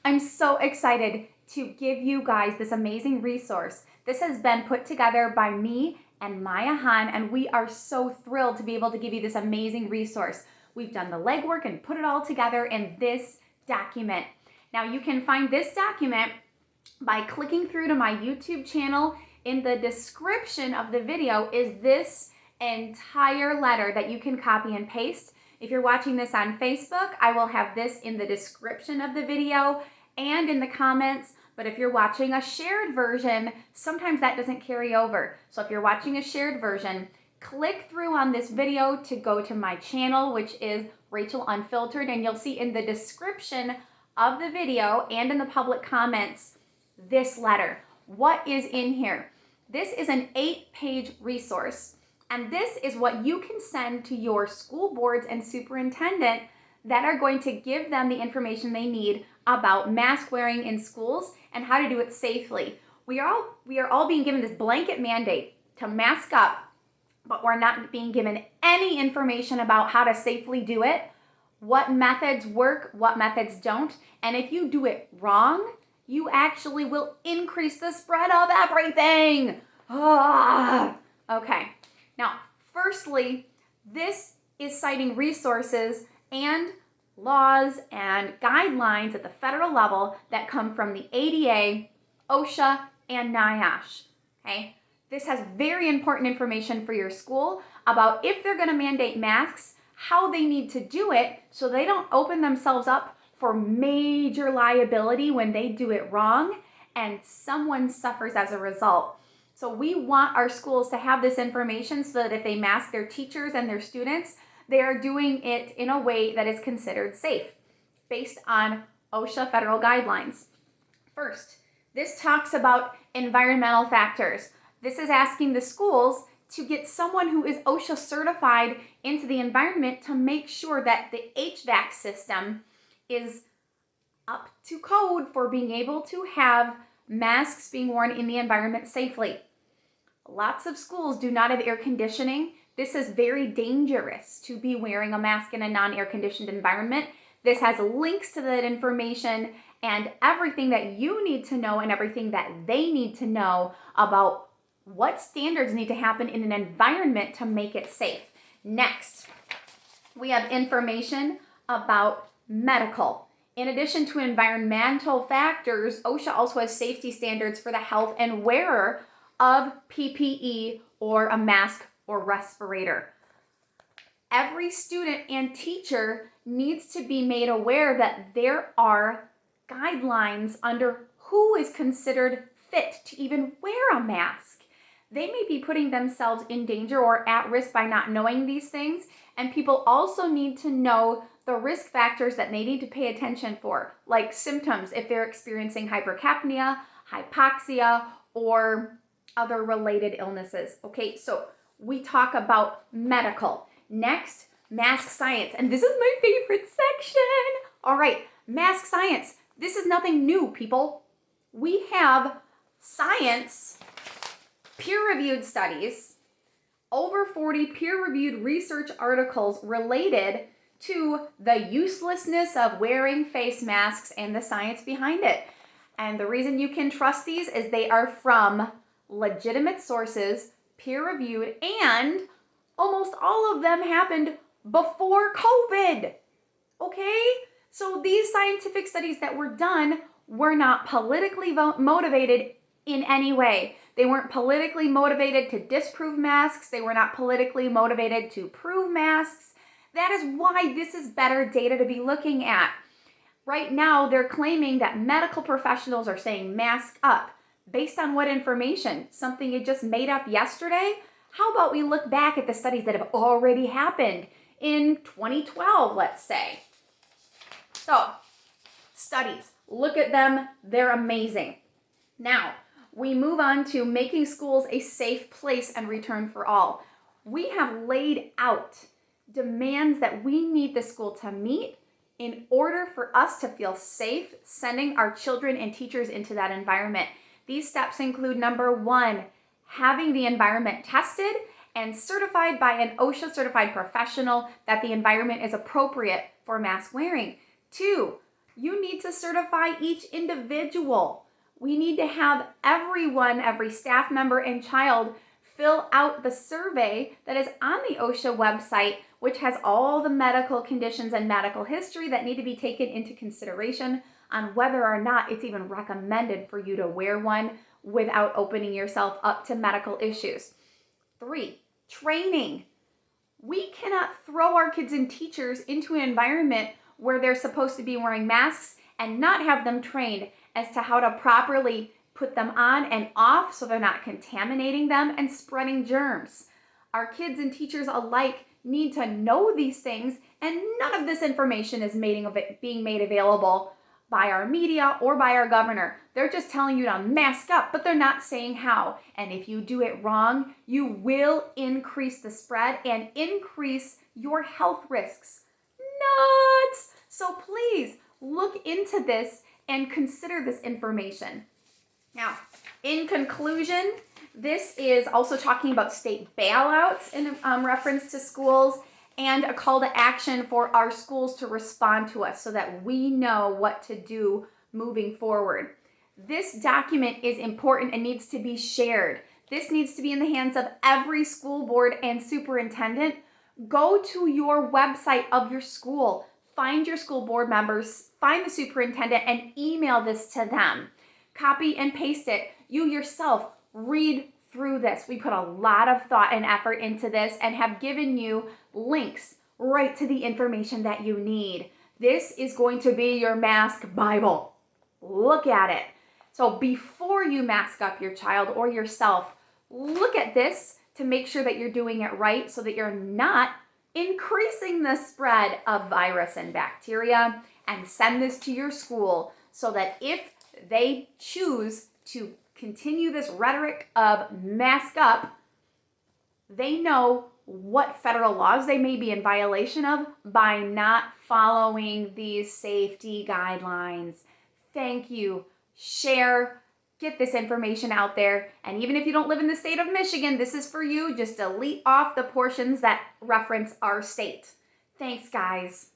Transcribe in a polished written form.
I'm so excited to give you guys this amazing resource. This has been put together by me and Maya Han, and we are so thrilled to be able to give you this amazing resource. We've done the legwork and put it all together in this document. Now you can find this document by clicking through to my YouTube channel. In the description of the video is this entire letter that you can copy and paste. If you're watching this on Facebook, I will have this in the description of the video and in the comments. But if you're watching a shared version, sometimes that doesn't carry over. So if you're watching a shared version, click through on this video to go to my channel, which is Rachel Unfiltered, and you'll see in the description of the video and in the public comments this letter. What is in here? This is an 8-page resource, and this is what you can send to your school boards and superintendent that are going to give them the information they need about mask wearing in schools and how to do it safely. We are all being given this blanket mandate to mask up, but we're not being given any information about how to safely do it, what methods work, what methods don't, and if you do it wrong, you actually will increase the spread of everything. Okay, now, firstly, this is citing resources and laws and guidelines at the federal level that come from the ADA, OSHA, and NIOSH, okay? This has very important information for your school about if they're gonna mandate masks, how they need to do it so they don't open themselves up for major liability when they do it wrong and someone suffers as a result. So we want our schools to have this information so that if they mask their teachers and their students, they are doing it in a way that is considered safe based on OSHA federal guidelines. First, this talks about environmental factors. This is asking the schools to get someone who is OSHA certified into the environment to make sure that the HVAC system is up to code for being able to have masks being worn in the environment safely. Lots of schools do not have air conditioning. This is very dangerous to be wearing a mask in a non-air conditioned environment. This has links to that information and everything that you need to know and everything that they need to know about what standards need to happen in an environment to make it safe. Next, we have information about medical. In addition to environmental factors, OSHA also has safety standards for the health and wearer of PPE or a mask or respirator. Every student and teacher needs to be made aware that there are guidelines under who is considered fit to even wear a mask. They may be putting themselves in danger or at risk by not knowing these things, and people also need to know the risk factors that they need to pay attention for, like symptoms if they're experiencing hypercapnia, hypoxia, or other related illnesses. Okay, so we talk about medical. Next, mask science, and this is my favorite section. All right, mask science. This is nothing new, people. We have science, peer-reviewed studies, over 40 peer-reviewed research articles related to the uselessness of wearing face masks and the science behind it. And the reason you can trust these is they are from legitimate sources, peer-reviewed, and almost all of them happened before COVID. Okay? So these scientific studies that were done were not politically motivated in any way. They weren't politically motivated to disprove masks. They were not politically motivated to prove masks. That is why this is better data to be looking at. Right now, they're claiming that medical professionals are saying mask up. Based on what information? Something you just made up yesterday? How about we look back at the studies that have already happened in 2012, let's say. So, studies, look at them, they're amazing. Now, we move on to making schools a safe place and return for all. We have laid out demands that we need the school to meet in order for us to feel safe sending our children and teachers into that environment. These steps include number 1, having the environment tested and certified by an OSHA certified professional that the environment is appropriate for mask wearing. 2, You need to certify each individual. We need to have everyone, every staff member and child, fill out the survey that is on the OSHA website, which has all the medical conditions and medical history that need to be taken into consideration on whether or not it's even recommended for you to wear one without opening yourself up to medical issues. 3, training. We cannot throw our kids and teachers into an environment where they're supposed to be wearing masks and not have them trained as to how to properly put them on and off so they're not contaminating them and spreading germs. Our kids and teachers alike need to know these things, and none of this information is being made available by our media or by our governor. They're just telling you to mask up, but they're not saying how. And if you do it wrong, you will increase the spread and increase your health risks. Nuts! So please look into this and consider this information. Now, in conclusion, this is also talking about state bailouts in reference to schools and a call to action for our schools to respond to us so that we know what to do moving forward. This document is important and needs to be shared. This needs to be in the hands of every school board and superintendent. Go to your website of your school, find your school board members, find the superintendent, and email this to them. Copy and paste it. You yourself read through this. We put a lot of thought and effort into this and have given you links right to the information that you need. This is going to be your mask Bible. Look at it. So before you mask up your child or yourself, look at this to make sure that you're doing it right so that you're not increasing the spread of virus and bacteria, and send this to your school so that if they choose to continue this rhetoric of mask up, they know what federal laws they may be in violation of by not following these safety guidelines. Thank you. Share, get this information out there. And even if you don't live in the state of Michigan, this is for you. Just delete off the portions that reference our state. Thanks, guys.